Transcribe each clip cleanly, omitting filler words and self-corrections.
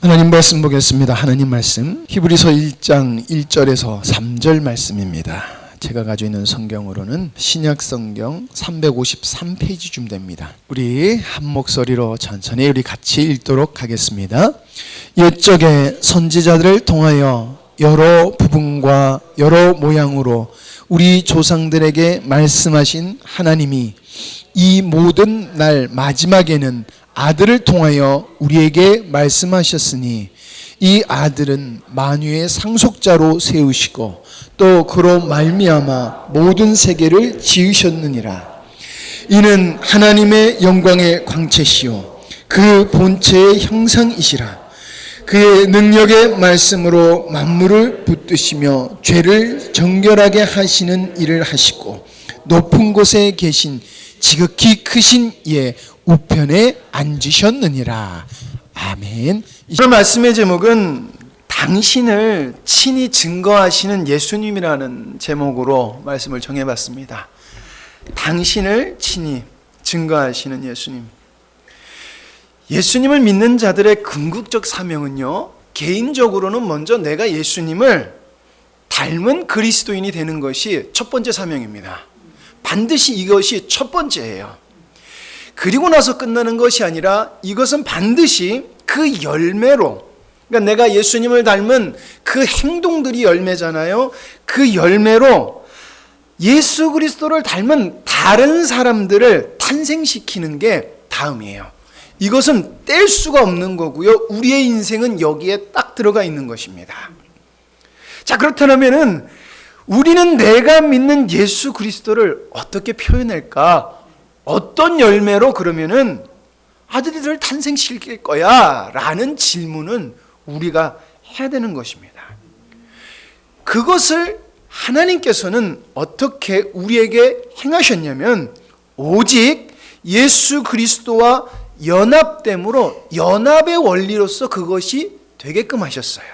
하나님 말씀 보겠습니다. 하나님 말씀 히브리서 1장 1절에서 3절 말씀입니다. 제가 가지고 있는 성경으로는 신약 성경 353페이지쯤 됩니다. 우리 한 목소리로 천천히 우리 같이 읽도록 하겠습니다. 옛적에 선지자들을 통하여 여러 부분과 여러 모양으로 우리 조상들에게 말씀하신 하나님이 이 모든 날 마지막에는 아들을 통하여 우리에게 말씀하셨으니 이 아들은 만유의 상속자로 세우시고 또 그로 말미암아 모든 세계를 지으셨느니라. 이는 하나님의 영광의 광채시요 그 본체의 형상이시라. 그의 능력의 말씀으로 만물을 붙드시며 죄를 정결하게 하시는 일을 하시고 높은 곳에 계신 지극히 크신 이의 우편에 앉으셨느니라. 아멘. 오늘 말씀의 제목은 당신을 친히 증거하시는 예수님이라는 제목으로 말씀을 정해봤습니다. 당신을 친히 증거하시는 예수님. 예수님을 믿는 자들의 궁극적 사명은요, 개인적으로는 먼저 내가 예수님을 닮은 그리스도인이 되는 것이 첫 번째 사명입니다. 반드시 이것이 첫 번째예요. 그리고 나서 끝나는 것이 아니라 이것은 반드시 그 열매로, 그러니까 내가 예수님을 닮은 그 행동들이 열매잖아요. 그 열매로 예수 그리스도를 닮은 다른 사람들을 탄생시키는 게 다음이에요. 이것은 뗄 수가 없는 거고요. 우리의 인생은 여기에 딱 들어가 있는 것입니다. 자, 그렇다면은 우리는 내가 믿는 예수 그리스도를 어떻게 표현할까? 어떤 열매로 그러면은 아들들을 탄생시킬 거야? 라는 질문은 우리가 해야 되는 것입니다. 그것을 하나님께서는 어떻게 우리에게 행하셨냐면 오직 예수 그리스도와 연합됨으로 연합의 원리로서 그것이 되게끔 하셨어요.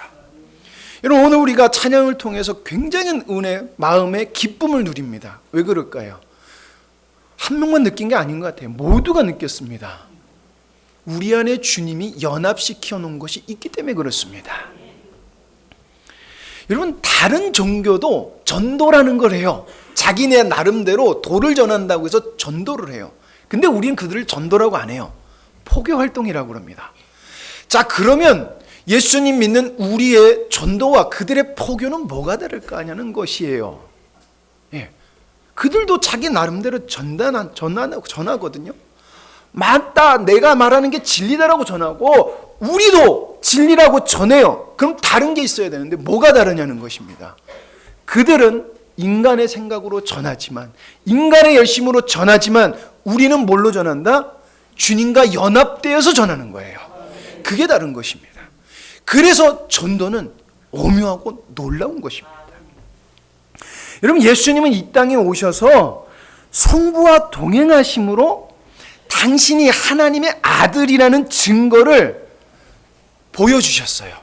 여러분, 오늘 우리가 찬양을 통해서 굉장한 은혜, 마음의 기쁨을 누립니다. 왜 그럴까요? 한 명만 느낀 게 아닌 것 같아요. 모두가 느꼈습니다. 우리 안에 주님이 연합시켜 놓은 것이 있기 때문에 그렇습니다. 여러분, 다른 종교도 전도라는 걸 해요. 자기네 나름대로 도를 전한다고 해서 전도를 해요. 근데 우리는 그들을 전도라고 안 해요. 포교 활동이라고 합니다. 자, 그러면 예수님 믿는 우리의 전도와 그들의 포교는 뭐가 다를까 하냐는 것이에요. 예. 그들도 자기 나름대로 전하거든요. 맞다, 내가 말하는 게 진리다라고 전하고 우리도 진리라고 전해요. 그럼 다른 게 있어야 되는데 뭐가 다르냐는 것입니다. 그들은 인간의 생각으로 전하지만, 인간의 열심으로 전하지만 우리는 뭘로 전한다? 주님과 연합되어서 전하는 거예요. 그게 다른 것입니다. 그래서 전도는 오묘하고 놀라운 것입니다. 여러분, 예수님은 이 땅에 오셔서 성부와 동행하심으로 당신이 하나님의 아들이라는 증거를 보여주셨어요.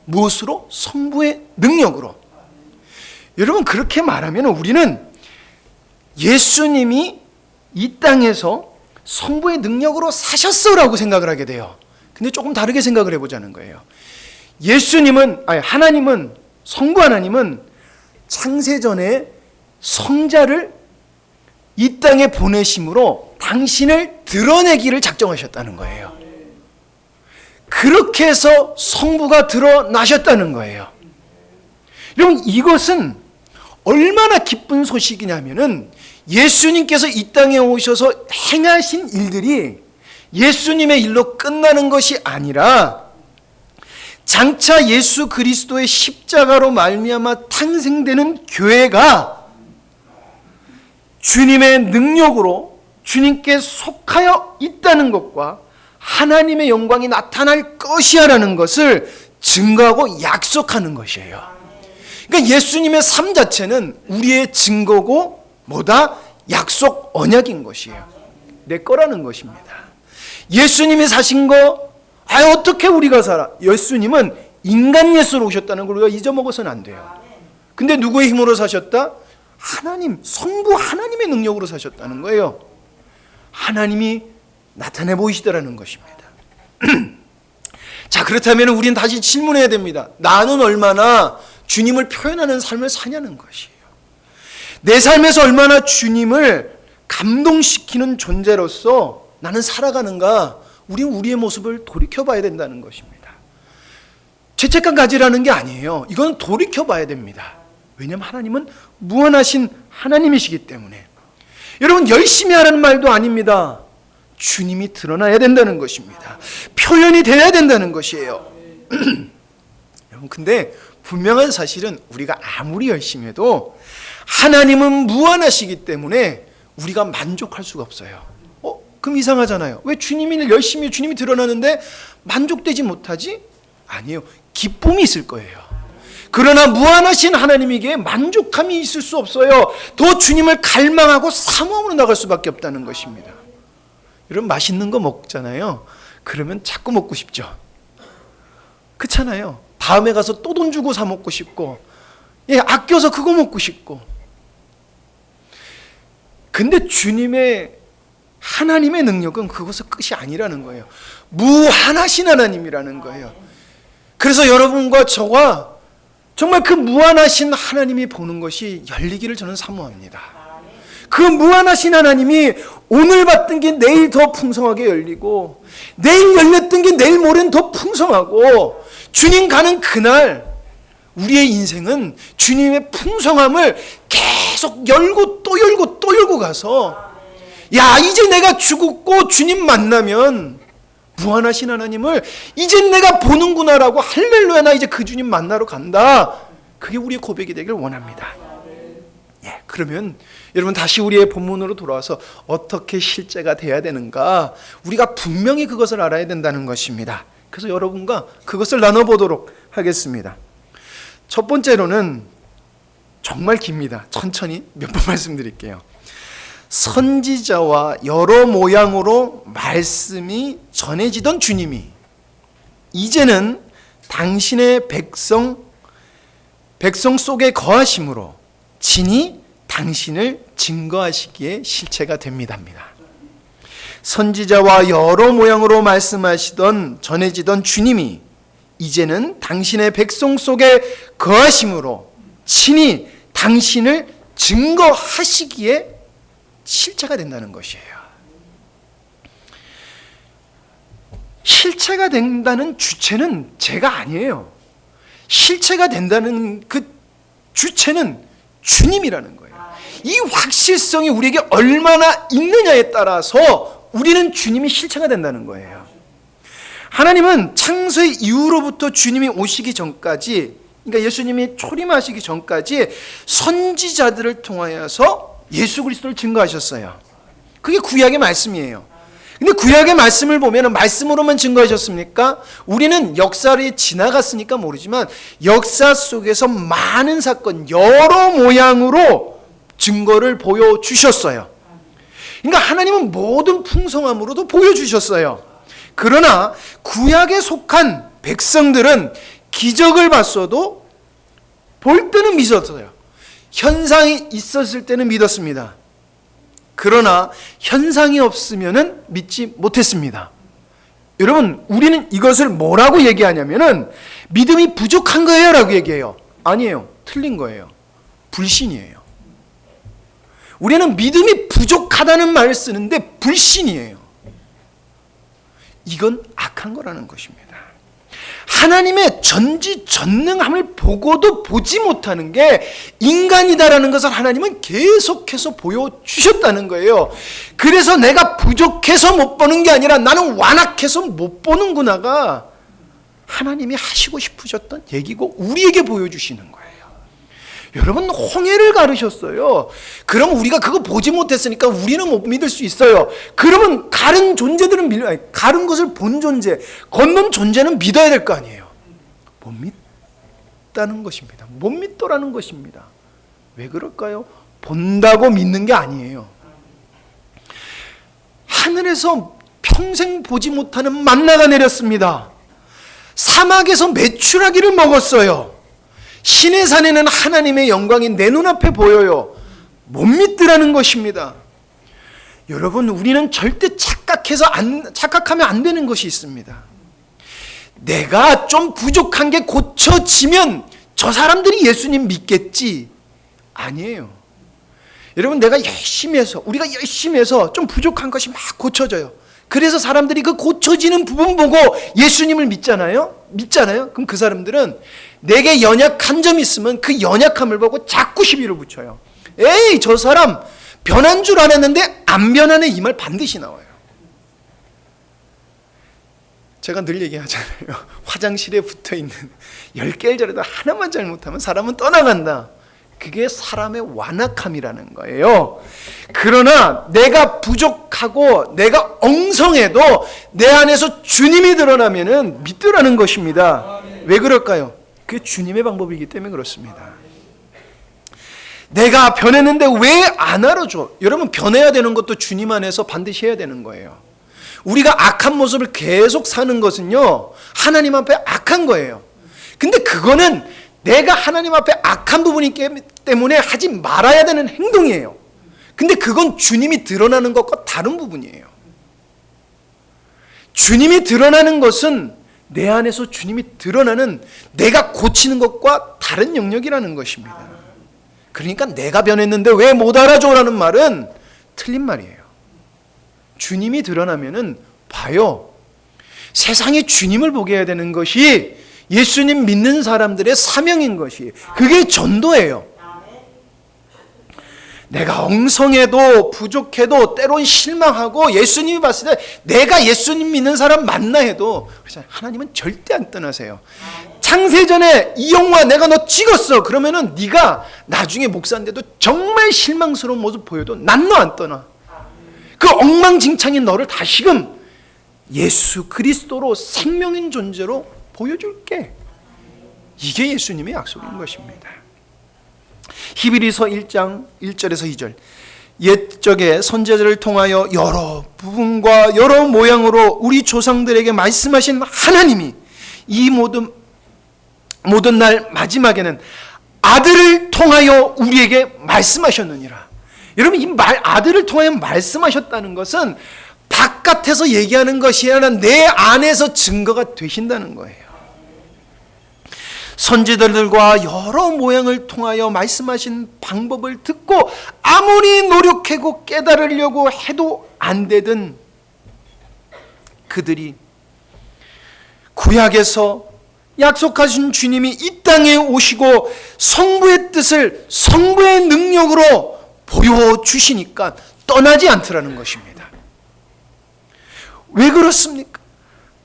무엇으로? 성부의 능력으로. 여러분, 그렇게 말하면 우리는 예수님이 이 땅에서 성부의 능력으로 사셨어라고 생각을 하게 돼요. 근데 조금 다르게 생각을 해보자는 거예요. 하나님은, 성부 하나님은 창세전에 성자를 이 땅에 보내심으로 당신을 드러내기를 작정하셨다는 거예요. 그렇게 해서 성부가 드러나셨다는 거예요. 여러분, 이것은 얼마나 기쁜 소식이냐면은 예수님께서 이 땅에 오셔서 행하신 일들이 예수님의 일로 끝나는 것이 아니라 장차 예수 그리스도의 십자가로 말미암아 탄생되는 교회가 주님의 능력으로 주님께 속하여 있다는 것과 하나님의 영광이 나타날 것이야라는 것을 증거하고 약속하는 것이에요. 그러니까 예수님의 삶 자체는 우리의 증거고 뭐다? 약속, 언약인 것이에요. 내 거라는 것입니다. 예수님이 사신 거 어떻게 우리가 살아? 예수님은 인간 예수로 오셨다는 걸 우리가 잊어먹어서는 안 돼요. 근데 누구의 힘으로 사셨다? 하나님, 성부 하나님의 능력으로 사셨다는 거예요. 하나님이 나타내 보이시더라는 것입니다. 자, 그렇다면 우리는 다시 질문해야 됩니다. 나는 얼마나 주님을 표현하는 삶을 사냐는 것이에요. 내 삶에서 얼마나 주님을 감동시키는 존재로서 나는 살아가는가, 우리는 우리의 모습을 돌이켜봐야 된다는 것입니다. 죄책감 가지라는 게 아니에요. 이건 돌이켜봐야 됩니다. 왜냐하면 하나님은 무한하신 하나님이시기 때문에. 여러분, 열심히 하라는 말도 아닙니다. 주님이 드러나야 된다는 것입니다. 표현이 돼야 된다는 것이에요. 여러분, 근데 분명한 사실은 우리가 아무리 열심히 해도 하나님은 무한하시기 때문에 우리가 만족할 수가 없어요. 그럼 이상하잖아요. 왜 주님이 열심히 주님이 드러나는데 만족되지 못하지? 아니에요. 기쁨이 있을 거예요. 그러나 무한하신 하나님에게 만족함이 있을 수 없어요. 더 주님을 갈망하고 사모함으로 나갈 수밖에 없다는 것입니다. 여러분, 맛있는 거 먹잖아요. 그러면 자꾸 먹고 싶죠. 그렇잖아요. 다음에 가서 또 돈 주고 사 먹고 싶고, 아껴서 그거 먹고 싶고. 근데 하나님의 능력은 그것은 끝이 아니라는 거예요. 무한하신 하나님이라는 거예요. 그래서 여러분과 저와 정말 그 무한하신 하나님이 보는 것이 열리기를 저는 사모합니다. 그 무한하신 하나님이 오늘 받던 게 내일 더 풍성하게 열리고, 내일 열렸던 게 내일 모레는 더 풍성하고, 주님 가는 그날 우리의 인생은 주님의 풍성함을 계속 열고 또 열고 또 열고 가서, 야, 이제 내가 죽었고 주님 만나면 무한하신 하나님을 이제 내가 보는구나라고, 할렐루야, 나 이제 그 주님 만나러 간다. 그게 우리의 고백이 되길 원합니다. 그러면 여러분, 다시 우리의 본문으로 돌아와서 어떻게 실제가 돼야 되는가, 우리가 분명히 그것을 알아야 된다는 것입니다. 그래서 여러분과 그것을 나눠보도록 하겠습니다. 첫 번째로는 정말 깁니다. 천천히 몇 번 말씀드릴게요. 선지자와 여러 모양으로 말씀이 전해지던 주님이 이제는 당신의 백성 속에 거하심으로 친히 당신을 증거하시기에 실체가 됩니다입니다. 선지자와 여러 모양으로 말씀하시던 전해지던 주님이 이제는 당신의 백성 속에 거하심으로 친히 당신을 증거하시기에 실체가 된다는 것이에요. 실체가 된다는 주체는 제가 아니에요. 실체가 된다는 그 주체는 주님이라는 거예요. 이 확실성이 우리에게 얼마나 있느냐에 따라서 우리는 주님이 실체가 된다는 거예요. 하나님은 창세 이후로부터 주님이 오시기 전까지, 그러니까 예수님이 초림하시기 전까지 선지자들을 통하여서 예수 그리스도를 증거하셨어요. 그게 구약의 말씀이에요. 근데 구약의 말씀을 보면 말씀으로만 증거하셨습니까? 우리는 역사를 지나갔으니까 모르지만 역사 속에서 많은 사건, 여러 모양으로 증거를 보여주셨어요. 그러니까 하나님은 모든 풍성함으로도 보여주셨어요. 그러나 구약에 속한 백성들은 기적을 봤어도 볼 때는 믿었어요. 현상이 있었을 때는 믿었습니다. 그러나 현상이 없으면은 믿지 못했습니다. 여러분, 우리는 이것을 뭐라고 얘기하냐면은 믿음이 부족한 거예요 라고 얘기해요. 아니에요. 틀린 거예요. 불신이에요. 우리는 믿음이 부족하다는 말을 쓰는데 불신이에요. 이건 악한 거라는 것입니다. 하나님의 전지전능함을 보고도 보지 못하는 게 인간이다라는 것을 하나님은 계속해서 보여주셨다는 거예요. 그래서 내가 부족해서 못 보는 게 아니라 나는 완악해서 못 보는구나가 하나님이 하시고 싶으셨던 얘기고 우리에게 보여주시는 거예요. 여러분, 홍해를 가르셨어요. 그럼 우리가 그거 보지 못했으니까 우리는 못 믿을 수 있어요. 그러면 가른 존재들은 가른 것을 본 존재, 건넌 존재는 믿어야 될 거 아니에요. 못 믿다는 것입니다. 못 믿더라는 것입니다. 왜 그럴까요? 본다고 믿는 게 아니에요. 하늘에서 평생 보지 못하는 만나가 내렸습니다. 사막에서 메추라기를 먹었어요. 신의 산에는 하나님의 영광이 내 눈앞에 보여요. 못 믿더라는 것입니다. 여러분, 우리는 절대 착각하면 안 되는 것이 있습니다. 내가 좀 부족한 게 고쳐지면 저 사람들이 예수님 믿겠지. 아니에요. 여러분, 내가 열심히 해서, 우리가 열심히 해서 좀 부족한 것이 막 고쳐져요. 그래서 사람들이 그 고쳐지는 부분 보고 예수님을 믿잖아요. 그럼 그 사람들은 내게 연약한 점이 있으면 그 연약함을 보고 자꾸 시비를 붙여요. 에이, 저 사람 변한 줄 알았는데 안 변하네, 이 말 반드시 나와요. 제가 늘 얘기하잖아요. 화장실에 붙어있는 10개를 잘해도 하나만 잘못하면 사람은 떠나간다. 그게 사람의 완악함이라는 거예요. 그러나 내가 부족하고 내가 엉성해도 내 안에서 주님이 드러나면은 믿으라는 것입니다. 왜 그럴까요? 그게 주님의 방법이기 때문에 그렇습니다. 내가 변했는데 왜 안 알아줘? 여러분, 변해야 되는 것도 주님 안에서 반드시 해야 되는 거예요. 우리가 악한 모습을 계속 사는 것은요, 하나님 앞에 악한 거예요. 근데 그거는 내가 하나님 앞에 악한 부분이 있기 때문에 하지 말아야 되는 행동이에요. 근데 그건 주님이 드러나는 것과 다른 부분이에요. 주님이 드러나는 것은 내 안에서 주님이 드러나는, 내가 고치는 것과 다른 영역이라는 것입니다. 그러니까 내가 변했는데 왜 못 알아줘라는 말은 틀린 말이에요. 주님이 드러나면은 봐요. 세상에 주님을 보게 해야 되는 것이 예수님 믿는 사람들의 사명인 것이, 그게 전도예요. 내가 엉성해도 부족해도 때론 실망하고 예수님이 봤을 때 내가 예수님 믿는 사람 만나 해도 하나님은 절대 안 떠나세요. 창세전에 이영화 내가 너 찍었어. 그러면은 네가 나중에 목사인데도 정말 실망스러운 모습 보여도 난 너 안 떠나. 그 엉망진창인 너를 다시금 예수 그리스도로 생명인 존재로 보여줄게. 이게 예수님의 약속인 것입니다. 히브리서 1장 1절에서 2절. 옛적에 선지자들을 통하여 여러 부분과 여러 모양으로 우리 조상들에게 말씀하신 하나님이 이 모든 날 마지막에는 아들을 통하여 우리에게 말씀하셨느니라. 여러분, 이 아들을 통하여 말씀하셨다는 것은 바깥에서 얘기하는 것이 아니라 내 안에서 증거가 되신다는 거예요. 선지자들과 여러 모양을 통하여 말씀하신 방법을 듣고 아무리 노력하고 깨달으려고 해도 안 되던 그들이 구약에서 약속하신 주님이 이 땅에 오시고 성부의 뜻을 성부의 능력으로 보여주시니까 떠나지 않더라는 것입니다. 왜 그렇습니까?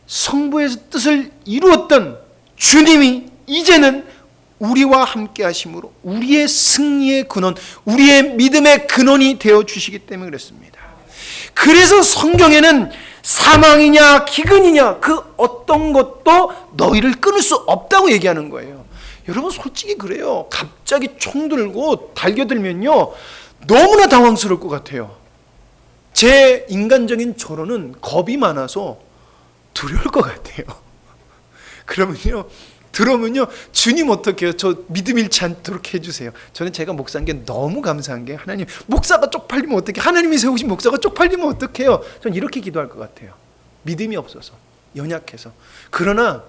성부의 뜻을 이루었던 주님이 이제는 우리와 함께 하심으로 우리의 승리의 근원, 우리의 믿음의 근원이 되어주시기 때문에 그렇습니다. 그래서 성경에는 사망이냐 기근이냐 그 어떤 것도 너희를 끊을 수 없다고 얘기하는 거예요. 여러분, 솔직히 그래요. 갑자기 총 들고 달겨들면요 너무나 당황스러울 것 같아요. 제 인간적인 저로는 겁이 많아서 두려울 것 같아요. 그러면요, 들어오면요, 주님 어떡해요? 저 믿음 잃지 않도록 해주세요. 저는 제가 목사인 게 너무 감사한 게, 하나님, 목사가 쪽팔리면 어떡해? 하나님이 세우신 목사가 쪽팔리면 어떡해요? 전 이렇게 기도할 것 같아요. 믿음이 없어서, 연약해서. 그러나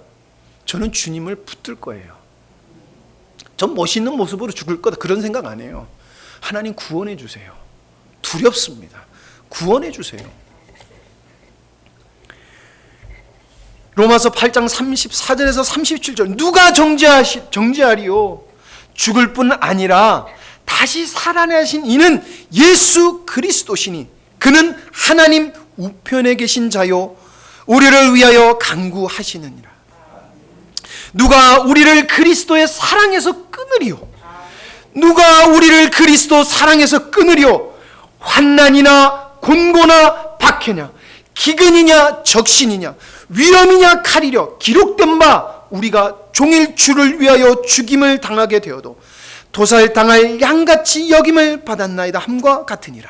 저는 주님을 붙들 거예요. 전 멋있는 모습으로 죽을 거다 그런 생각 안 해요. 하나님 구원해 주세요. 두렵습니다. 구원해 주세요. 로마서 8장 34절에서 37절. 누가 정죄하리요? 죽을 뿐 아니라 다시 살아나신 이는 예수 그리스도시니 그는 하나님 우편에 계신 자요 우리를 위하여 간구하시느니라. 누가 우리를 그리스도의 사랑에서 끊으리요? 누가 우리를 그리스도 사랑에서 끊으리요? 환난이나 곤고나 박해냐, 기근이냐 적신이냐, 위험이냐 칼이려 기록된 바 우리가 종일 주를 위하여 죽임을 당하게 되어도 도살당할 양같이 여김을 받았나이다 함과 같으니라.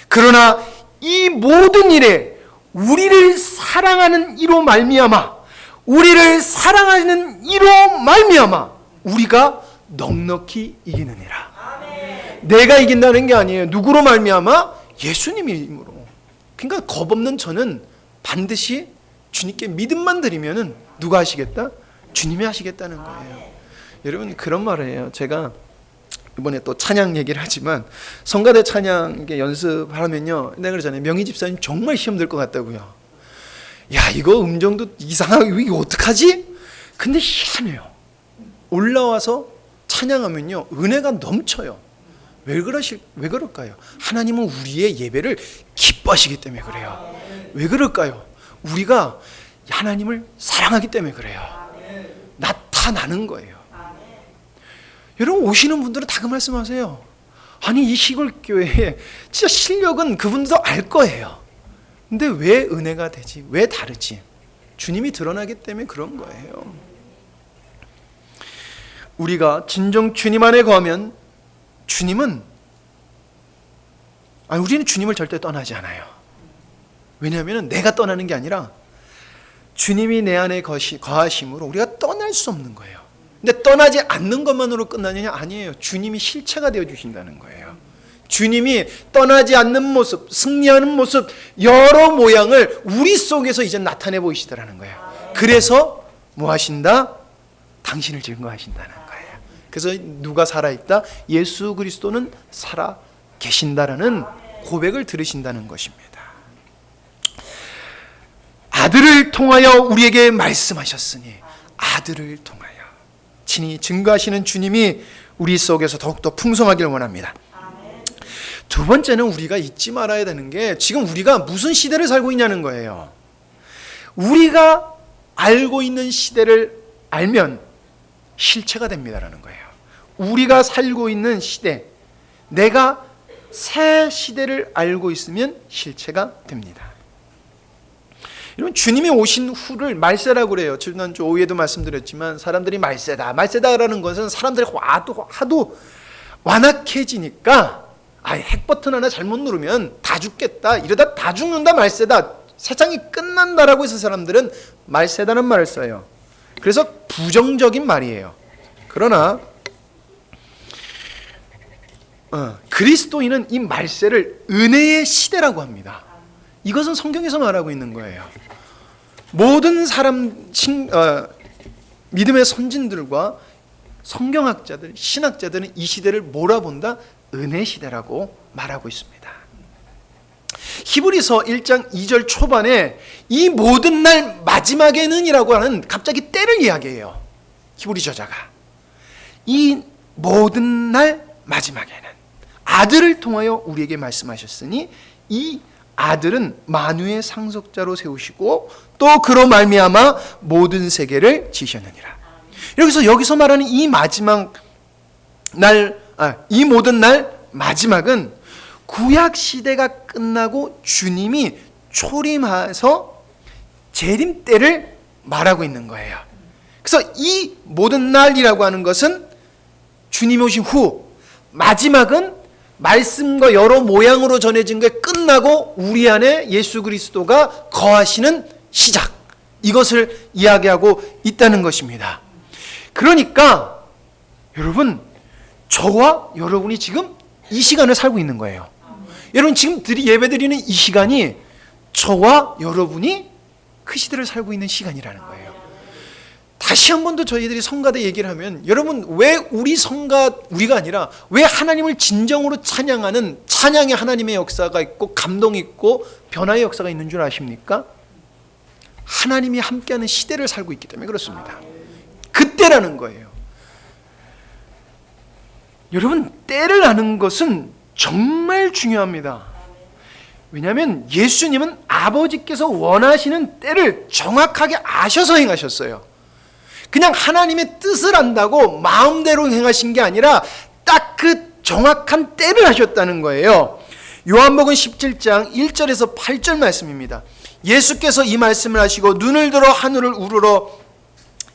그러나 이 모든 일에 우리를 사랑하는 이로 말미암아, 우리를 사랑하는 이로 말미암아 우리가 넉넉히 이기느니라. 아멘. 내가 이긴다는 게 아니에요. 누구로 말미암아? 예수님의 힘으로. 그러니까 겁없는 저는 반드시 주님께 믿음만 드리면은 누가 하시겠다? 주님이 하시겠다는 거예요. 여러분, 그런 말을 해요. 제가 이번에 또 찬양 얘기를 하지만 성가대 찬양 연습하면요, 내가 그러잖아요. 명희 집사님 정말 시험 될 것 같다고요. 야, 이거 음정도 이상하고 이거 어떡하지? 근데 희한해요. 올라와서 찬양하면요, 은혜가 넘쳐요. 왜 그럴까요? 하나님은 우리의 예배를 기뻐하시기 때문에 그래요. 왜 그럴까요? 우리가 하나님을 사랑하기 때문에 그래요. 나타나는 거예요. 여러분, 오시는 분들은 다 그 말씀하세요. 아니, 이 시골 교회에 진짜 실력은 그분들도 알 거예요. 근데 왜 은혜가 되지? 왜 다르지? 주님이 드러나기 때문에 그런 거예요. 우리가 진정 주님 안에 거하면 우리는 주님을 절대 떠나지 않아요. 왜냐하면 내가 떠나는 게 아니라 주님이 내 안에 거하심으로 우리가 떠날 수 없는 거예요. 근데 떠나지 않는 것만으로 끝나느냐? 아니에요. 주님이 실체가 되어주신다는 거예요. 주님이 떠나지 않는 모습, 승리하는 모습, 여러 모양을 우리 속에서 이제 나타내 보이시더라는 거예요. 그래서 뭐 하신다? 당신을 증거하신다는 거예요. 그래서 누가 살아있다? 예수 그리스도는 살아 계신다라는 고백을 들으신다는 것입니다. 아들을 통하여 우리에게 말씀하셨으니, 아들을 통하여 친히 증거하시는 주님이 우리 속에서 더욱더 풍성하길 원합니다. 두 번째는 우리가 잊지 말아야 되는 게, 지금 우리가 무슨 시대를 살고 있냐는 거예요. 우리가 알고 있는 시대를 알면 실체가 됩니다라는 거예요. 우리가 살고 있는 시대, 내가 새 시대를 알고 있으면 실체가 됩니다. 여러분, 주님이 오신 후를 말세라고 그래요. 지난주 오후에도 말씀드렸지만 사람들이 말세다라는 것은 사람들이 하도 완악해지니까 핵 버튼 하나 잘못 누르면 다 죽겠다, 이러다 다 죽는다, 말세다, 세상이 끝난다라고 해서 사람들은 말세다는 말을 써요. 그래서 부정적인 말이에요. 그러나 그리스도인은 이 말세를 은혜의 시대라고 합니다. 이것은 성경에서 말하고 있는 거예요. 모든 믿음의 선진들과 성경학자들, 신학자들은 이 시대를 몰아본다? 은혜 시대라고 말하고 있습니다. 히브리서 1장 2절 초반에 이 모든 날 마지막에는 이라고 하는 갑자기 때를 이야기해요. 히브리 저자가 이 모든 날 마지막에는 아들을 통하여 우리에게 말씀하셨으니, 이 아들은 만유의 상속자로 세우시고 또 그로 말미암아 모든 세계를 지으셨느니라. 여기서 말하는 이 마지막 날, 이 모든 날 마지막은 구약 시대가 끝나고 주님이 초림해서 재림 때를 말하고 있는 거예요. 그래서 이 모든 날이라고 하는 것은 주님이 오신 후, 마지막은 말씀과 여러 모양으로 전해진 게 끝나고 우리 안에 예수 그리스도가 거하시는 시작, 이것을 이야기하고 있다는 것입니다. 그러니까 여러분, 저와 여러분이 지금 이 시간을 살고 있는 거예요. 여러분, 지금 예배드리는 이 시간이 저와 여러분이 그 시대를 살고 있는 시간이라는 거예요. 다시 한 번 더 저희들이 성가대 얘기를 하면, 여러분, 왜 우리가 아니라 왜 하나님을 진정으로 찬양하는 찬양의 하나님의 역사가 있고 감동이 있고 변화의 역사가 있는 줄 아십니까? 하나님이 함께하는 시대를 살고 있기 때문에 그렇습니다. 그때라는 거예요. 여러분, 때를 아는 것은 정말 중요합니다. 왜냐하면 예수님은 아버지께서 원하시는 때를 정확하게 아셔서 행하셨어요. 그냥 하나님의 뜻을 안다고 마음대로 행하신 게 아니라 딱 그 정확한 때를 하셨다는 거예요. 요한복음 17장 1절에서 8절 말씀입니다. 예수께서 이 말씀을 하시고 눈을 들어 하늘을 우러러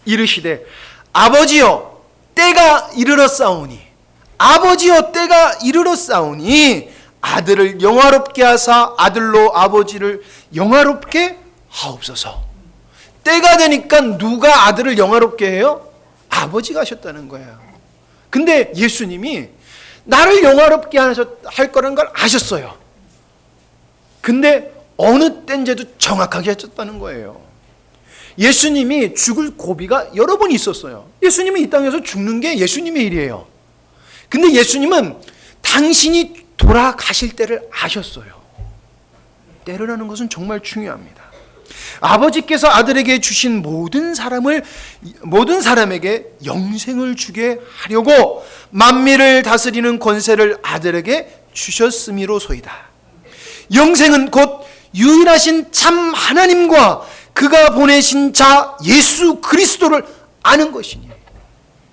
이르시되, 아버지여 때가 이르렀사오니, 아버지여 때가 이르렀사오니 아들을 영화롭게 하사 아들로 아버지를 영화롭게 하옵소서. 때가 되니까 누가 아들을 영화롭게 해요? 아버지가 하셨다는 거예요. 근데 예수님이 나를 영화롭게 할 거라는 걸 아셨어요. 근데 어느 때인지도 정확하게 하셨다는 거예요. 예수님이 죽을 고비가 여러 번 있었어요. 예수님은 이 땅에서 죽는 게 예수님의 일이에요. 근데 예수님은 당신이 돌아가실 때를 아셨어요. 때라는 것은 정말 중요합니다. 아버지께서 아들에게 주신 모든 사람에게 영생을 주게 하려고 만민을 다스리는 권세를 아들에게 주셨음이로소이다. 영생은 곧 유일하신 참 하나님과 그가 보내신 자 예수 그리스도를 아는 것이니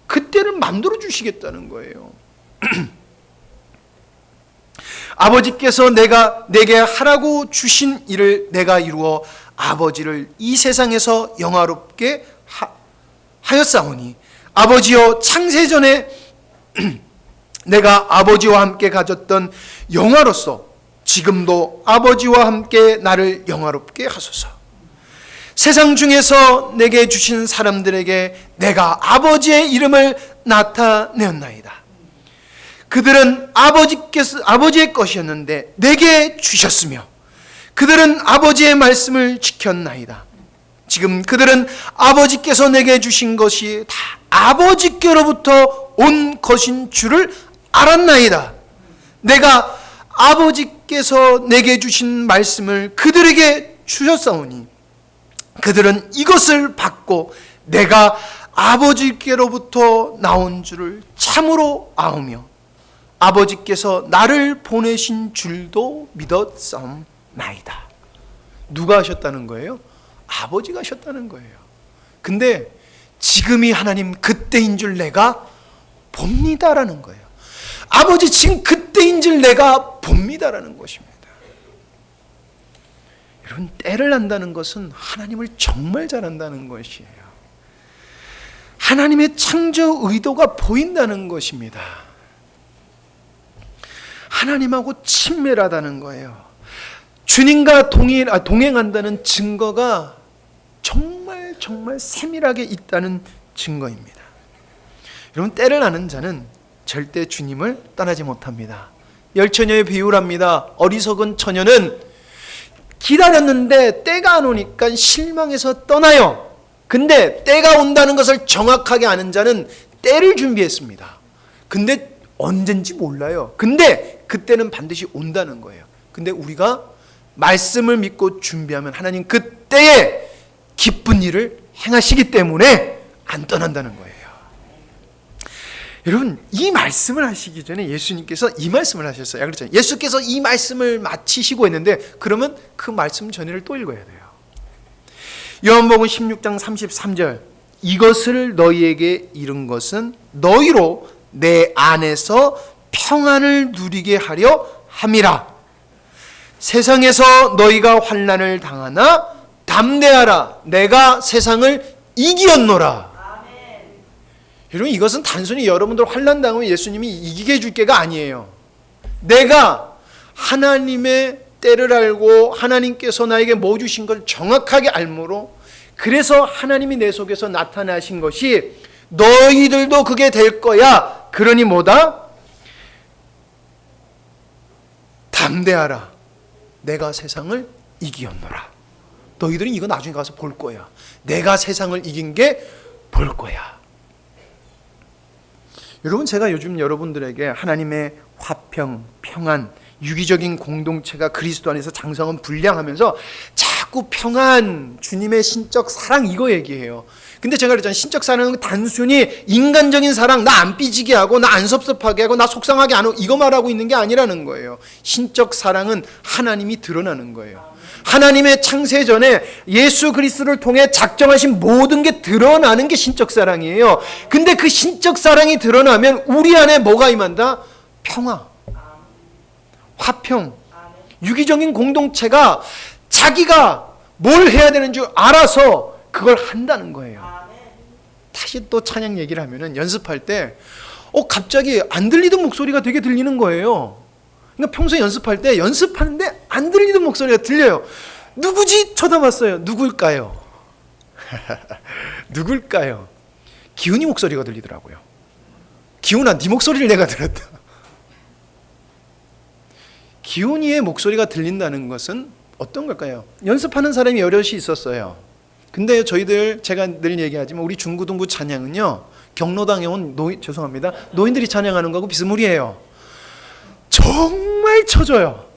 그때를 만들어 주시겠다는 거예요. 아버지께서 내게 하라고 주신 일을 내가 이루어 아버지를 이 세상에서 영화롭게 하였사오니 아버지여 창세전에 내가 아버지와 함께 가졌던 영화로서 지금도 아버지와 함께 나를 영화롭게 하소서. 세상 중에서 내게 주신 사람들에게 내가 아버지의 이름을 나타내었나이다. 그들은 아버지의 것이었는데 내게 주셨으며 그들은 아버지의 말씀을 지켰나이다. 지금 그들은 아버지께서 내게 주신 것이 다 아버지께로부터 온 것인 줄을 알았나이다. 내가 아버지께서 내게 주신 말씀을 그들에게 주셨사오니 그들은 이것을 받고 내가 아버지께로부터 나온 줄을 참으로 아오며 아버지께서 나를 보내신 줄도 믿었사옵나이다. 누가 하셨다는 거예요? 아버지가 하셨다는 거예요. 근데 지금이 하나님 그때인 줄 내가 봅니다라는 거예요. 아버지 지금 그때인 줄 내가 봅니다라는 것입니다. 여러분, 때를 안다는 것은 하나님을 정말 잘 안다는 것이에요. 하나님의 창조 의도가 보인다는 것입니다. 하나님하고 친밀하다는 거예요. 주님과 동행한다는 증거가 정말 세밀하게 있다는 증거입니다. 여러분, 때를 아는 자는 절대 주님을 떠나지 못합니다. 열처녀의 비유랍니다. 어리석은 처녀는 기다렸는데 때가 안 오니까 실망해서 떠나요. 근데 때가 온다는 것을 정확하게 아는 자는 때를 준비했습니다. 근데 언젠지 몰라요. 근데 그때는 반드시 온다는 거예요. 근데 우리가 말씀을 믿고 준비하면 하나님 그때에 기쁜 일을 행하시기 때문에 안 떠난다는 거예요. 여러분, 이 말씀을 하시기 전에 예수님께서 이 말씀을 하셨어요. 그렇잖아요. 예수께서 이 말씀을 마치시고 했는데 그러면 그 말씀 전체를 또 읽어야 돼요. 요한복음 16장 33절 이것을 너희에게 이룬 것은 너희로 내 안에서 평안을 누리게 하려 함이라. 세상에서 너희가 환난을 당하나 담대하라. 내가 세상을 이기었노라. 여러분, 이것은 단순히 여러분들 환난 당하면 예수님이 이기게 해줄 게가 아니에요. 내가 하나님의 때를 알고 하나님께서 나에게 뭐 주신 걸 정확하게 알므로 그래서 하나님이 내 속에서 나타나신 것이 너희들도 그게 될 거야. 그러니 뭐다? 담대하라. 내가 세상을 이기었노라. 너희들은 이거 나중에 가서 볼 거야. 내가 세상을 이긴 게 볼 거야. 여러분, 제가 요즘 여러분들에게 하나님의 화평, 평안, 유기적인 공동체가 그리스도 안에서 장성한 분량하면서 자꾸 평안, 주님의 신적 사랑 이거 얘기해요. 근데 제가 그랬잖아요. 신적 사랑은 단순히 인간적인 사랑, 나 안 삐지게 하고 나 안 섭섭하게 하고 나 속상하게 안 하고 이거 말하고 있는 게 아니라는 거예요. 신적 사랑은 하나님이 드러나는 거예요. 하나님의 창세 전에 예수 그리스도를 통해 작정하신 모든 게 드러나는 게 신적 사랑이에요. 근데 그 신적 사랑이 드러나면 우리 안에 뭐가 임한다? 평화, 화평, 유기적인 공동체가 자기가 뭘 해야 되는 줄 알아서 그걸 한다는 거예요. 다시 또 찬양 얘기를 하면은 연습할 때 갑자기 안 들리던 목소리가 되게 들리는 거예요. 그러니까 평소에 연습할 때 연습하는데 안 들리던 목소리가 들려요. 누구지? 쳐다봤어요. 누굴까요? 누굴까요? 기훈이 목소리가 들리더라고요. 기훈아, 네 목소리를 내가 들었다. 기훈이의 목소리가 들린다는 것은 어떤 걸까요? 연습하는 사람이 여럿이 있었어요. 근데 저희들 제가 늘 얘기하지만 우리 중고등부 찬양은요 경로당에 온 노인들이 찬양하는 거하고 비스무리해요. 정말 쳐줘요.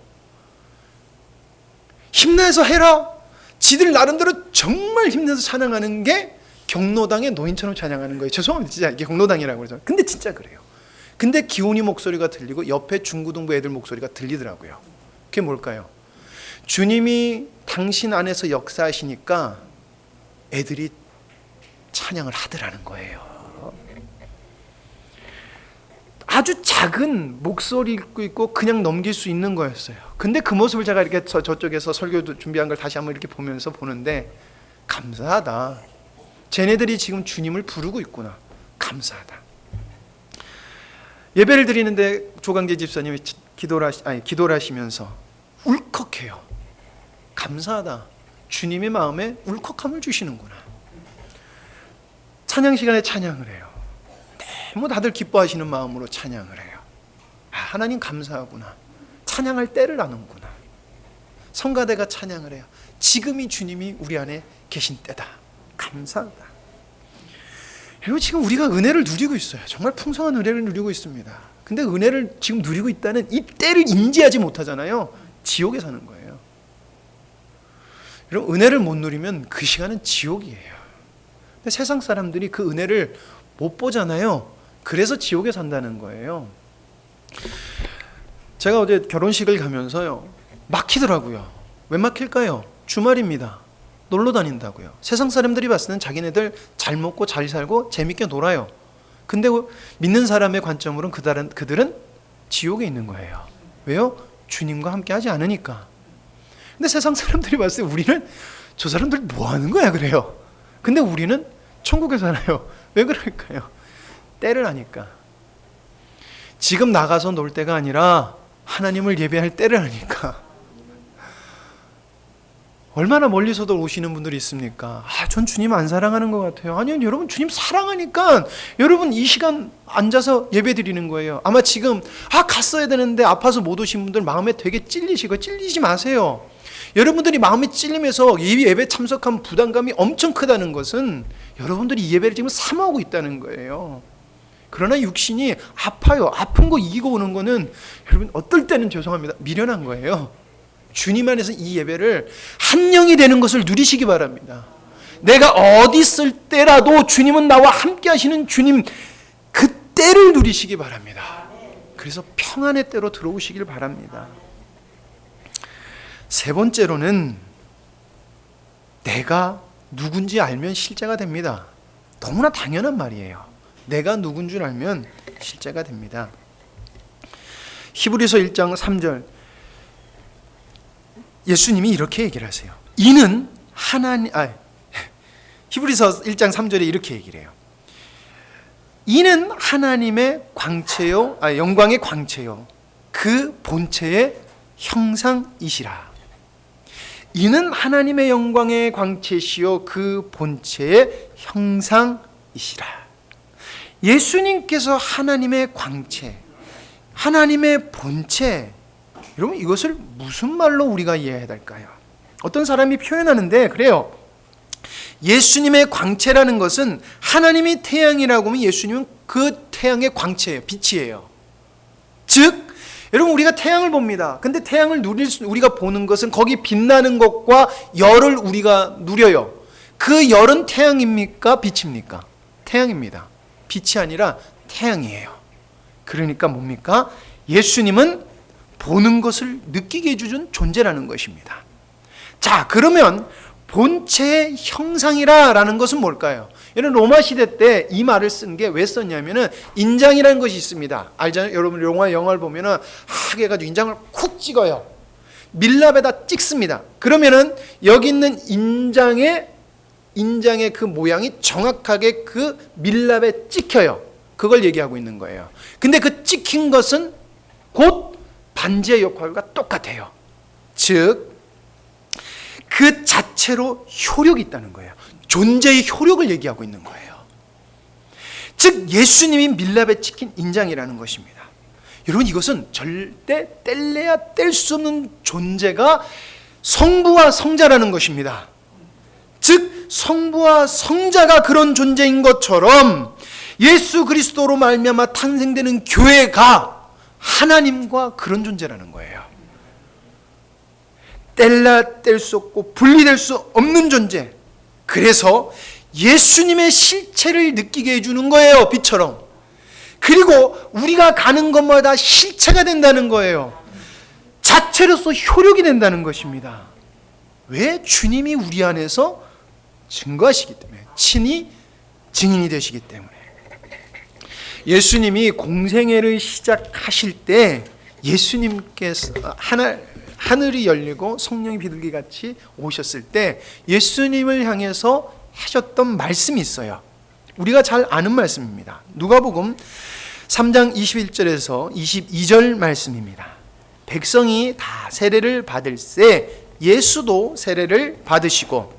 힘내서 해라. 지들 나름대로 정말 힘내서 찬양하는 게 경로당의 노인처럼 찬양하는 거예요. 죄송합니다. 진짜 이게 경로당이라고 그러죠. 근데 진짜 그래요. 근데 기온이 목소리가 들리고 옆에 중고등부 애들 목소리가 들리더라고요. 그게 뭘까요? 주님이 당신 안에서 역사하시니까 애들이 찬양을 하더라는 거예요. 아주 작은 목소리고 있고 그냥 넘길 수 있는 거였어요. 근데 그 모습을 제가 이렇게 저쪽에서 설교 준비한 걸 다시 한번 이렇게 보면서 보는데 감사하다. 쟤네들이 지금 주님을 부르고 있구나. 감사하다. 예배를 드리는데 조강재 집사님이 기도를 하시면서 울컥해요. 감사하다. 주님의 마음에 울컥함을 주시는구나. 찬양 시간에 찬양을 해요. 너무 다들 기뻐하시는 마음으로 찬양을 해요. 하나님 감사하구나. 찬양할 때를 아는구나. 성가대가 찬양을 해요. 지금이 주님이 우리 안에 계신 때다. 감사하다. 그리고 지금 우리가 은혜를 누리고 있어요. 정말 풍성한 은혜를 누리고 있습니다. 근데 은혜를 지금 누리고 있다는 이 때를 인지하지 못하잖아요. 지옥에 사는 거예요. 여러분, 은혜를 못 누리면 그 시간은 지옥이에요. 근데 세상 사람들이 그 은혜를 못 보잖아요. 그래서 지옥에 산다는 거예요. 제가 어제 결혼식을 가면서요, 막히더라고요. 왜 막힐까요? 주말입니다. 놀러 다닌다고요. 세상 사람들이 봤을 때는 자기네들 잘 먹고 잘 살고 재밌게 놀아요. 근데 믿는 사람의 관점으로는 그들은 지옥에 있는 거예요. 왜요? 주님과 함께 하지 않으니까. 근데 세상 사람들이 봤을 때 우리는 저 사람들 뭐 하는 거야 그래요. 근데 우리는 천국에 살아요. 왜 그럴까요? 때를 아니까. 지금 나가서 놀 때가 아니라 하나님을 예배할 때를 아니까. 얼마나 멀리서도 오시는 분들이 있습니까? 전 주님 안 사랑하는 것 같아요. 아니요, 여러분 주님 사랑하니까 여러분 이 시간 앉아서 예배 드리는 거예요. 아마 지금 갔어야 되는데 아파서 못 오신 분들 마음에 되게 찔리시고, 찔리지 마세요. 여러분들이 마음이 찔리면서 예배 참석한 부담감이 엄청 크다는 것은 여러분들이 이 예배를 지금 사모하고 있다는 거예요. 그러나 육신이 아파요. 아픈 거 이기고 오는 거는 여러분 어떨 때는 죄송합니다. 미련한 거예요. 주님 안에서 이 예배를 한 영이 되는 것을 누리시기 바랍니다. 내가 어디 있을 때라도 주님은 나와 함께 하시는 주님, 그 때를 누리시기 바랍니다. 그래서 평안의 때로 들어오시길 바랍니다. 세 번째로는 내가 누군지 알면 실제가 됩니다. 너무나 당연한 말이에요. 내가 누군 줄 알면 실제가 됩니다. 히브리서 1장 3절 예수님이 이렇게 얘기를 하세요. 이는 히브리서 1장 3절에 이렇게 얘기를 해요. 이는 하나님의 광채요, 영광의 광채요, 그 본체의 형상이시라. 이는 하나님의 영광의 광채시요 그 본체의 형상이시라. 예수님께서 하나님의 광채, 하나님의 본체, 여러분 이것을 무슨 말로 우리가 이해해야 될까요? 어떤 사람이 표현하는데 그래요. 예수님의 광채라는 것은 하나님이 태양이라고 하면 예수님은 그 태양의 광채예요. 빛이에요. 즉 여러분 우리가 태양을 봅니다. 근데 태양을 우리가 보는 것은 거기 빛나는 것과 열을 우리가 누려요. 그 열은 태양입니까? 빛입니까? 태양입니다. 빛이 아니라 태양이에요. 그러니까 뭡니까? 예수님은 보는 것을 느끼게 해주는 존재라는 것입니다. 자, 그러면 본체의 형상이라는 것은 뭘까요? 여러분 로마 시대 때 이 말을 쓴 게 왜 썼냐면은 인장이라는 것이 있습니다. 알잖아요. 여러분 영화를 보면은 하게 해가지고 인장을 쿡 찍어요. 밀랍에다 찍습니다. 그러면은 여기 있는 인장의 그 모양이 정확하게 그 밀랍에 찍혀요. 그걸 얘기하고 있는 거예요. 근데 그 찍힌 것은 곧 반지의 역할과 똑같아요. 즉 그 자체로 효력이 있다는 거예요. 존재의 효력을 얘기하고 있는 거예요. 즉 예수님이 밀랍에 찍힌 인장이라는 것입니다. 여러분 이것은 절대 뗄래야 뗄 수 없는 존재가 성부와 성자라는 것입니다. 즉 성부와 성자가 그런 존재인 것처럼 예수 그리스도로 말미암아 탄생되는 교회가 하나님과 그런 존재라는 거예요. 뗄라 뗄 수 없고 분리될 수 없는 존재. 그래서 예수님의 실체를 느끼게 해주는 거예요. 빛처럼. 그리고 우리가 가는 곳마다 실체가 된다는 거예요. 자체로서 효력이 된다는 것입니다. 왜? 주님이 우리 안에서 증거하시기 때문에, 친히 증인이 되시기 때문에. 예수님이 공생애를 시작하실 때 예수님께서 하늘이 열리고 성령이 비둘기같이 오셨을 때 예수님을 향해서 하셨던 말씀이 있어요. 우리가 잘 아는 말씀입니다. 누가복음 3장 21절에서 22절 말씀입니다. 백성이 다 세례를 받을새 예수도 세례를 받으시고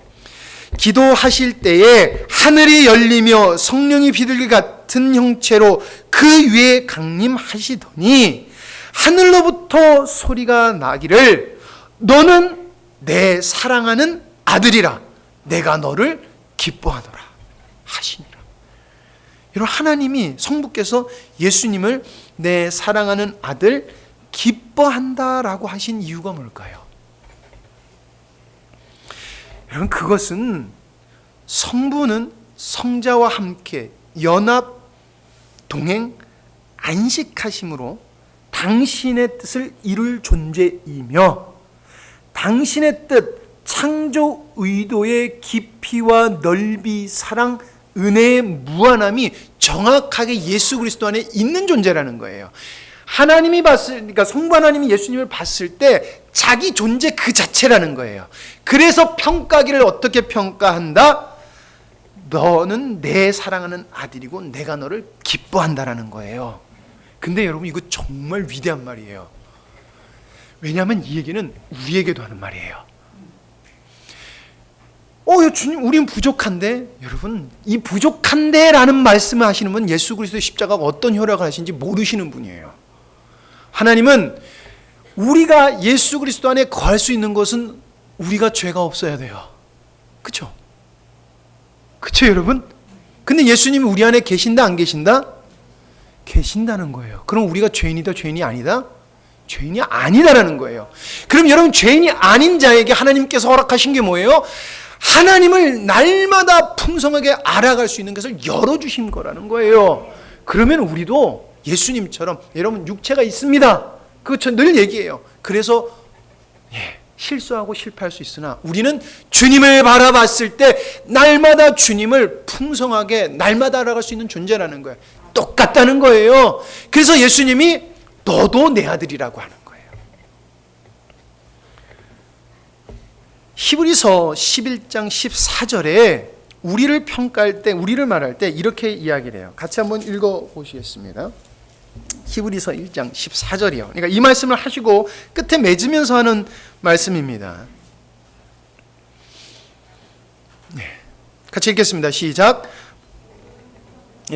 기도하실 때에 하늘이 열리며 성령이 비둘기 같은 형체로 그 위에 강림하시더니 하늘로부터 소리가 나기를 너는 내 사랑하는 아들이라 내가 너를 기뻐하노라 하시니라. 여러분, 하나님이 성부께서 예수님을 내 사랑하는 아들 기뻐한다라고 하신 이유가 뭘까요? 여러분, 그것은 성부는 성자와 함께 연합, 동행, 안식하심으로 당신의 뜻을 이룰 존재이며 당신의 뜻, 창조 의도의 깊이와 넓이, 사랑, 은혜의 무한함이 정확하게 예수 그리스도 안에 있는 존재라는 거예요. 하나님이 그러니까 성부 하나님이 예수님을 봤을 때 자기 존재 그 자체라는 거예요. 그래서 평가기를 어떻게 평가한다? 너는 내 사랑하는 아들이고 내가 너를 기뻐한다라는 거예요. 근데 여러분, 이거 정말 위대한 말이에요. 왜냐하면 이 얘기는 우리에게도 하는 말이에요. 주님, 우린 부족한데. 여러분, 이 부족한데 라는 말씀을 하시는 분, 예수 그리스도의 십자가가 어떤 효력을 하시는지 모르시는 분이에요. 하나님은 우리가 예수 그리스도 안에 거할 수 있는 것은 우리가 죄가 없어야 돼요. 그렇죠? 그렇죠, 여러분? 근데 예수님이 우리 안에 계신다, 안 계신다? 계신다는 거예요. 그럼 우리가 죄인이다, 죄인이 아니다? 죄인이 아니다라는 거예요. 그럼 여러분, 죄인이 아닌 자에게 하나님께서 허락하신 게 뭐예요? 하나님을 날마다 풍성하게 알아갈 수 있는 것을 열어주신 거라는 거예요. 그러면 우리도 예수님처럼, 여러분, 육체가 있습니다. 그거 저 늘 얘기해요. 그래서 실수하고 실패할 수 있으나 우리는 주님을 바라봤을 때 날마다 주님을 풍성하게 날마다 알아갈 수 있는 존재라는 거예요. 똑같다는 거예요. 그래서 예수님이 너도 내 아들이라고 하는 거예요. 히브리서 11장 14절에 우리를 평가할 때, 우리를 말할 때 이렇게 이야기를 해요. 같이 한번 읽어보시겠습니다. 히브리서 1장 14절이요. 그러니까 이 말씀을 하시고 끝에 맺으면서 하는 말씀입니다. 같이 읽겠습니다. 시작.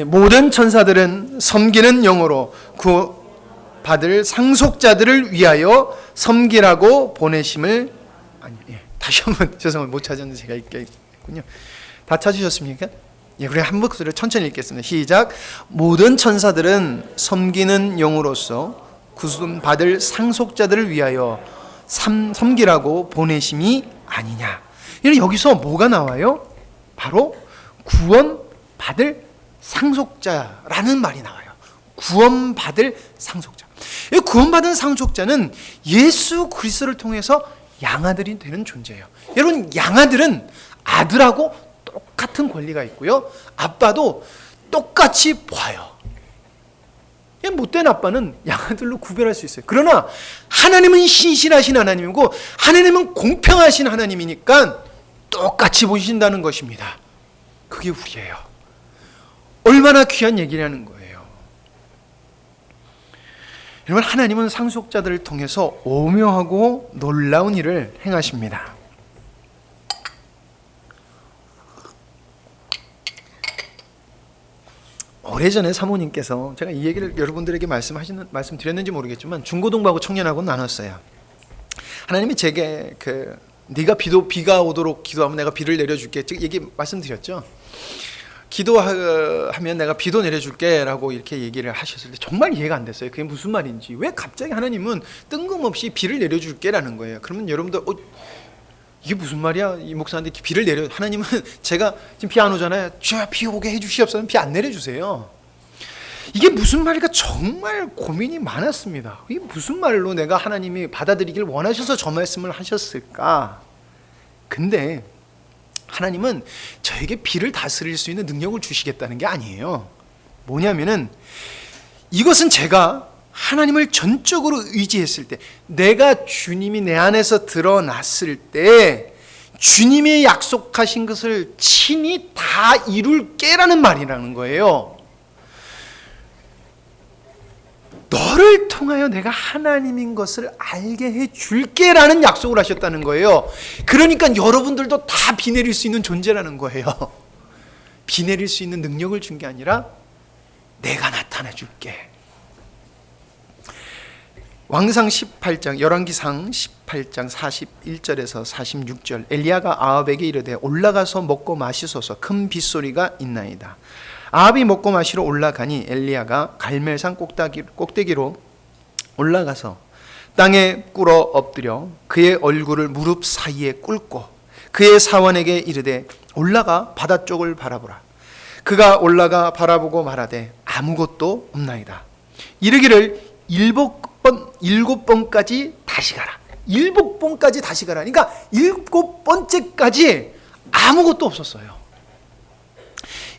모든 천사들은 섬기는 영으로 구받을 상속자들을 위하여 섬기라고 보내심을 다시 한번 죄송합니다. 못 찾았는데 제가 읽겠군요. 다 찾으셨습니까? 그래, 한 목소리로 천천히 읽겠습니다. 시작. 모든 천사들은 섬기는 영으로서 구원받을 상속자들을 위하여 섬기라고 보내심이 아니냐. 여기서 뭐가 나와요? 바로 구원받을 상속자라는 말이 나와요. 구원받을 상속자. 이 구원받은 상속자는 예수 그리스도를 통해서 양아들이 되는 존재예요. 여러분, 양아들은 아들하고 똑같은 권리가 있고요. 아빠도 똑같이 봐요. 못된 아빠는 양아들로 구별할 수 있어요. 그러나 하나님은 신실하신 하나님이고 하나님은 공평하신 하나님이니까 똑같이 보신다는 것입니다. 그게 우리예요. 얼마나 귀한 얘기라는 거예요. 여러분, 하나님은 상속자들을 통해서 오묘하고 놀라운 일을 행하십니다. 오래전에 사모님께서, 제가 이 얘기를 여러분들에게 말씀드렸는지 모르겠지만 중고등부하고 청년하고 나눴어요. 하나님이 제게 네가 비가 오도록 기도하면 내가 비를 내려줄게. 얘기 말씀드렸죠. 기도하면 내가 비도 내려줄게 라고 이렇게 얘기를 하셨을 때 정말 이해가 안 됐어요. 그게 무슨 말인지. 왜 갑자기 하나님은 뜬금없이 비를 내려줄게 라는 거예요. 그러면 여러분들 이게 무슨 말이야? 이 목사한테 비를 하나님은 제가 지금 비 안 오잖아요. 주여 비 오게 해주시옵소서. 비 안 내려주세요. 이게 무슨 말일까 정말 고민이 많았습니다. 이게 무슨 말로 내가 하나님이 받아들이길 원하셔서 저 말씀을 하셨을까? 근데 하나님은 저에게 비를 다스릴 수 있는 능력을 주시겠다는 게 아니에요. 뭐냐면은 이것은 제가 하나님을 전적으로 의지했을 때, 내가 주님이 내 안에서 드러났을 때 주님이 약속하신 것을 친히 다 이룰게라는 말이라는 거예요. 너를 통하여 내가 하나님인 것을 알게 해줄게라는 약속을 하셨다는 거예요. 그러니까 여러분들도 다 비 내릴 수 있는 존재라는 거예요. 비 내릴 수 있는 능력을 준 게 아니라 내가 나타나 줄게. 왕상 18장, 열왕기상 18장 41절에서 46절, 엘리야가 아합에게 이르되 올라가서 먹고 마시소서, 큰 빗소리가 있나이다. 아합이 먹고 마시러 올라가니 엘리야가 갈멜산 꼭대기로 올라가서 땅에 꿇어 엎드려 그의 얼굴을 무릎 사이에 꿇고 그의 사원에게 이르되 올라가 바다 쪽을 바라보라. 그가 올라가 바라보고 말하되 아무것도 없나이다. 이르기를 일곱 번까지 다시 가라. 7번까지 다시 가라. 그러니까 7번째까지 아무것도 없었어요.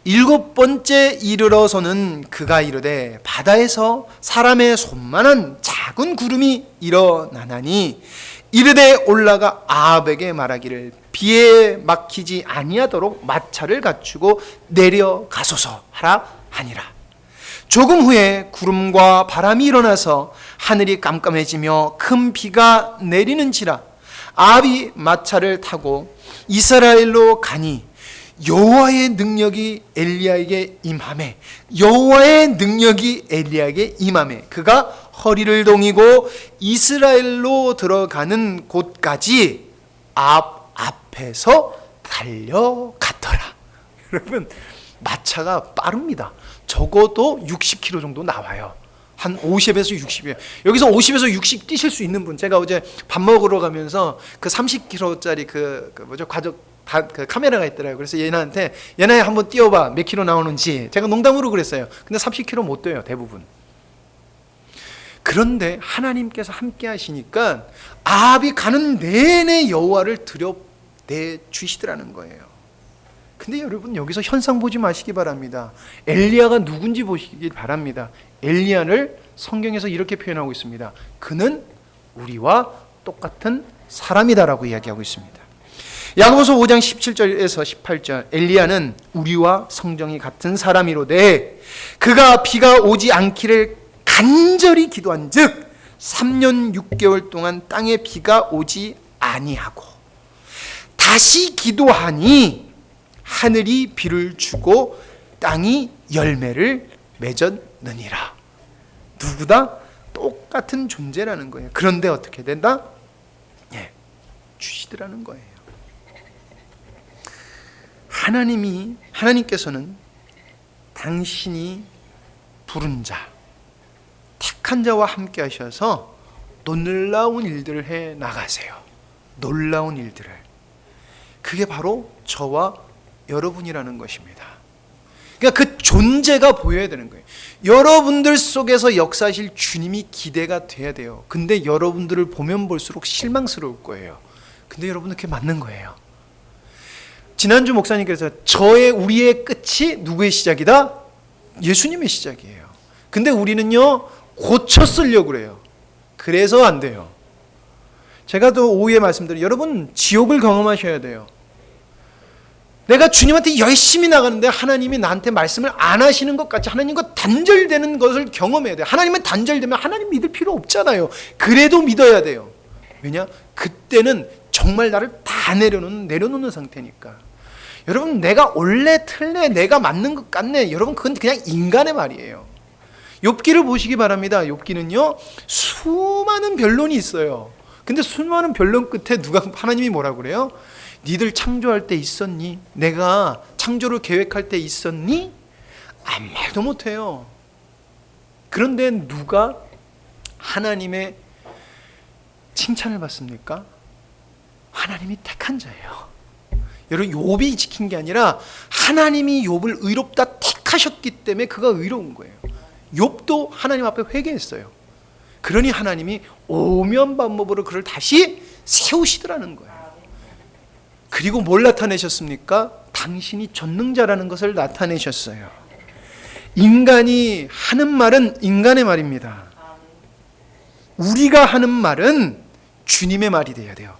7번째 이르러서는 그가 이르되 바다에서 사람의 손만한 작은 구름이 일어나나니 이르되 올라가 아합에게 말하기를 비에 막히지 아니하도록 마차를 갖추고 내려가소서 하라 하니라. 조금 후에 구름과 바람이 일어나서 하늘이 깜깜해지며 큰 비가 내리는지라. 아합이 마차를 타고 이스라엘로 가니 여호와의 능력이 엘리야에게 임하매, 여호와의 능력이 엘리야에게 임하매 그가 허리를 동이고 이스라엘로 들어가는 곳까지 앞에서 달려갔더라. 여러분, 마차가 빠릅니다. 적어도 60km 정도 나와요. 한 50에서 60이에요. 여기서 50에서 60 뛰실 수 있는 분, 제가 어제 밥 먹으러 가면서 그 30km짜리 그 카메라가 있더라고요. 그래서 얘네한테 얘네 한번 뛰어봐, 몇 킬로 나오는지. 제가 농담으로 그랬어요. 근데 30km 못 뛰어요, 대부분. 그런데 하나님께서 함께 하시니까 아합이 가는 내내 여호와를 들여내 주시더라는 거예요. 근데 여러분, 여기서 현상 보지 마시기 바랍니다. 엘리야가 누군지 보시길 바랍니다. 엘리야를 성경에서 이렇게 표현하고 있습니다. 그는 우리와 똑같은 사람이다라고 이야기하고 있습니다. 야고보서 5장 17절에서 18절, 엘리야는 우리와 성정이 같은 사람이로되 그가 비가 오지 않기를 간절히 기도한 즉 3년 6개월 동안 땅에 비가 오지 아니하고 다시 기도하니 하늘이 비를 주고 땅이 열매를 맺었느니라. 누구다? 똑같은 존재라는 거예요. 그런데 어떻게 된다? 주시더라는 거예요. 하나님께서는 당신이 부른 자, 택한 자와 함께 하셔서 놀라운 일들을 해 나가세요. 놀라운 일들을. 그게 바로 저와 여러분이라는 것입니다. 그러니까 그 존재가 보여야 되는 거예요. 여러분들 속에서 역사하실 주님이 기대가 돼야 돼요. 근데 여러분들을 보면 볼수록 실망스러울 거예요. 근데 여러분은 그게 맞는 거예요. 지난주 목사님께서 우리의 끝이 누구의 시작이다? 예수님의 시작이에요. 근데 우리는요, 고쳐 쓰려고 그래요. 그래서 안 돼요. 제가 또 오후에 말씀드린, 여러분 지옥을 경험하셔야 돼요. 내가 주님한테 열심히 나가는데 하나님이 나한테 말씀을 안 하시는 것 같이 하나님과 단절되는 것을 경험해야 돼요. 하나님은 단절되면 하나님 믿을 필요 없잖아요. 그래도 믿어야 돼요. 왜냐? 그때는 정말 나를 다 내려놓는 상태니까. 여러분, 내가 옳래 틀래 내가 맞는 것 같네, 여러분 그건 그냥 인간의 말이에요. 욥기를 보시기 바랍니다. 욥기는요 수많은 변론이 있어요. 근데 수많은 변론 끝에 하나님이 뭐라고 그래요? 니들 창조할 때 있었니? 내가 창조를 계획할 때 있었니? 아무 말도 못해요. 그런데 누가 하나님의 칭찬을 받습니까? 하나님이 택한 자예요. 여러분, 욥이 지킨 게 아니라 하나님이 욥을 의롭다 택하셨기 때문에 그가 의로운 거예요. 욥도 하나님 앞에 회개했어요. 그러니 하나님이 오면 방법으로 그를 다시 세우시더라는 거예요. 그리고 뭘 나타내셨습니까? 당신이 전능자라는 것을 나타내셨어요. 인간이 하는 말은 인간의 말입니다. 우리가 하는 말은 주님의 말이 되어야 돼요.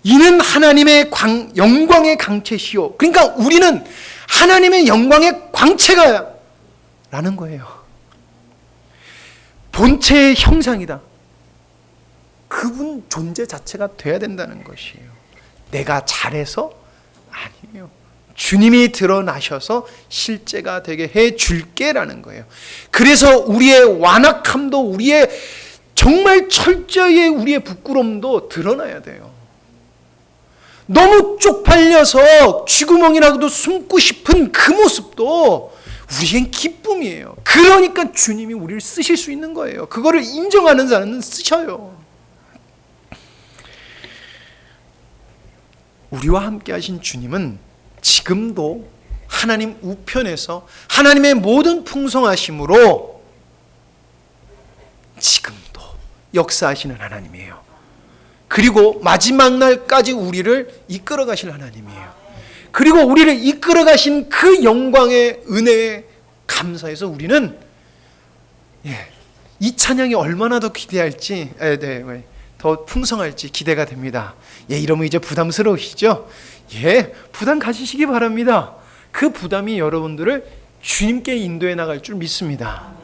이는 하나님의 영광의 강체시요. 그러니까 우리는 하나님의 영광의 광채가 라는 거예요. 본체의 형상이다. 그분 존재 자체가 돼야 된다는 것이에요. 내가 잘해서? 아니에요. 주님이 드러나셔서 실제가 되게 해 줄게라는 거예요. 그래서 우리의 완악함도, 우리의 정말 철저히 우리의 부끄러움도 드러나야 돼요. 너무 쪽팔려서 쥐구멍이라도 숨고 싶은 그 모습도 우리엔 기쁨이에요. 그러니까 주님이 우리를 쓰실 수 있는 거예요. 그거를 인정하는 자는 쓰셔요. 우리와 함께 하신 주님은 지금도 하나님 우편에서 하나님의 모든 풍성하심으로 지금도 역사하시는 하나님이에요. 그리고 마지막 날까지 우리를 이끌어 가실 하나님이에요. 그리고 우리를 이끌어 가신 그 영광의 은혜에 감사해서 우리는 이 찬양이 얼마나 더 기대할지, 더 풍성할지 기대가 됩니다. 이러면 이제 부담스러우시죠? 부담 가지시기 바랍니다. 그 부담이 여러분들을 주님께 인도해 나갈 줄 믿습니다.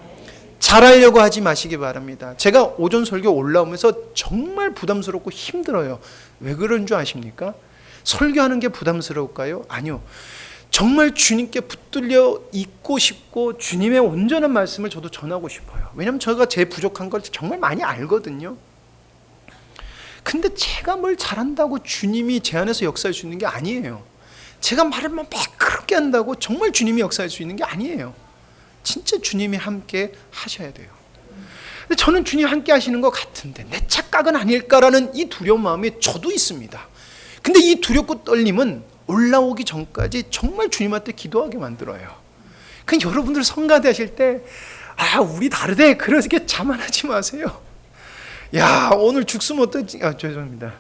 잘하려고 하지 마시기 바랍니다. 제가 오전 설교 올라오면서 정말 부담스럽고 힘들어요. 왜 그런 줄 아십니까? 설교하는 게 부담스러울까요? 아니요. 정말 주님께 붙들려 있고 싶고 주님의 온전한 말씀을 저도 전하고 싶어요. 왜냐하면 제가 제 부족한 걸 정말 많이 알거든요. 근데 제가 뭘 잘한다고 주님이 제 안에서 역사할 수 있는 게 아니에요. 제가 말을 매끄럽게 한다고 정말 주님이 역사할 수 있는 게 아니에요. 진짜 주님이 함께 하셔야 돼요. 근데 저는 주님 함께 하시는 것 같은데 내 착각은 아닐까라는 이 두려운 마음이 저도 있습니다. 근데 이 두렵고 떨림은 올라오기 전까지 정말 주님한테 기도하게 만들어요. 그냥 여러분들 성가대 하실 때 우리 다르대 그렇게 자만하지 마세요. 오늘 죽으면 어떡지? 죄송합니다.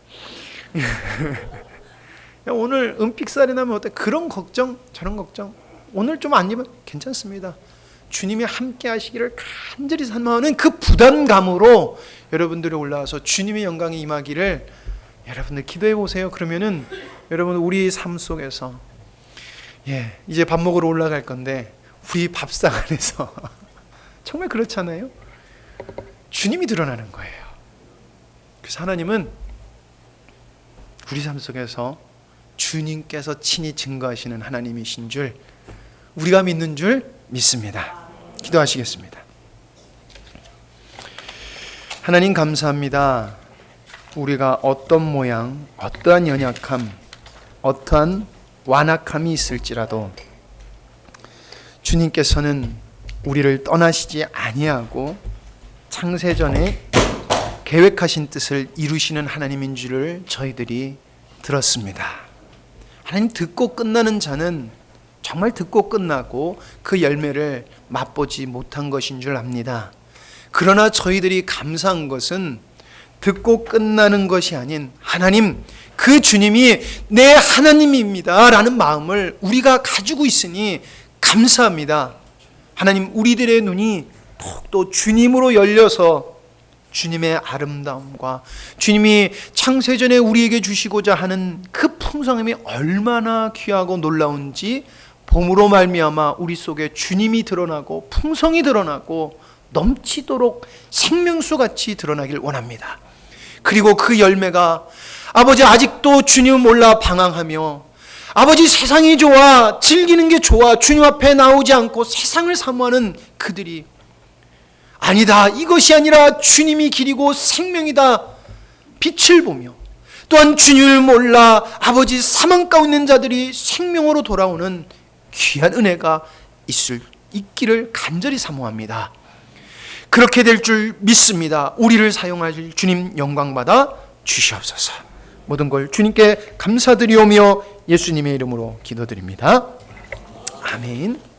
오늘 은픽살이 나면 어때? 그런 걱정, 저런 걱정. 오늘 좀 안 입으면 괜찮습니다. 주님이 함께 하시기를 간절히 산마하는 그 부담감으로 여러분들이 올라와서 주님의 영광이 임하기를 여러분들 기도해 보세요. 그러면은 여러분 우리 삶 속에서 이제 밥 먹으러 올라갈 건데 우리 밥상 안에서 정말 그렇잖아요. 주님이 드러나는 거예요. 그래서 하나님은 우리 삶 속에서 주님께서 친히 증거하시는 하나님이신 줄 우리가 믿는 줄 믿습니다. 기도하시겠습니다. 하나님 감사합니다. 우리가 어떤 모양, 어떠한 연약함, 어떠한 완악함이 있을지라도 주님께서는 우리를 떠나시지 아니하고 창세전에 계획하신 뜻을 이루시는 하나님인 줄을 저희들이 들었습니다. 하나님 듣고 끝나는 자는 정말 듣고 끝나고 그 열매를 맛보지 못한 것인 줄 압니다. 그러나 저희들이 감사한 것은 듣고 끝나는 것이 아닌 하나님, 그 주님이 내 하나님입니다 라는 마음을 우리가 가지고 있으니 감사합니다. 하나님, 우리들의 눈이 더욱더 주님으로 열려서 주님의 아름다움과 주님이 창세전에 우리에게 주시고자 하는 그 풍성함이 얼마나 귀하고 놀라운지 봄으로 말미암아 우리 속에 주님이 드러나고 풍성이 드러나고 넘치도록 생명수같이 드러나길 원합니다. 그리고 그 열매가 아버지 아직도 주님을 몰라 방황하며 아버지 세상이 좋아 즐기는 게 좋아 주님 앞에 나오지 않고 세상을 사모하는 그들이 아니다, 이것이 아니라 주님이 길이고 생명이다, 빛을 보며 또한 주님을 몰라 아버지 사망 가운데 있는 자들이 생명으로 돌아오는 귀한 은혜가 있기를 간절히 사모합니다. 그렇게 될 줄 믿습니다. 우리를 사용하실 주님 영광받아 주시옵소서. 모든 걸 주님께 감사드리오며 예수님의 이름으로 기도드립니다. 아멘.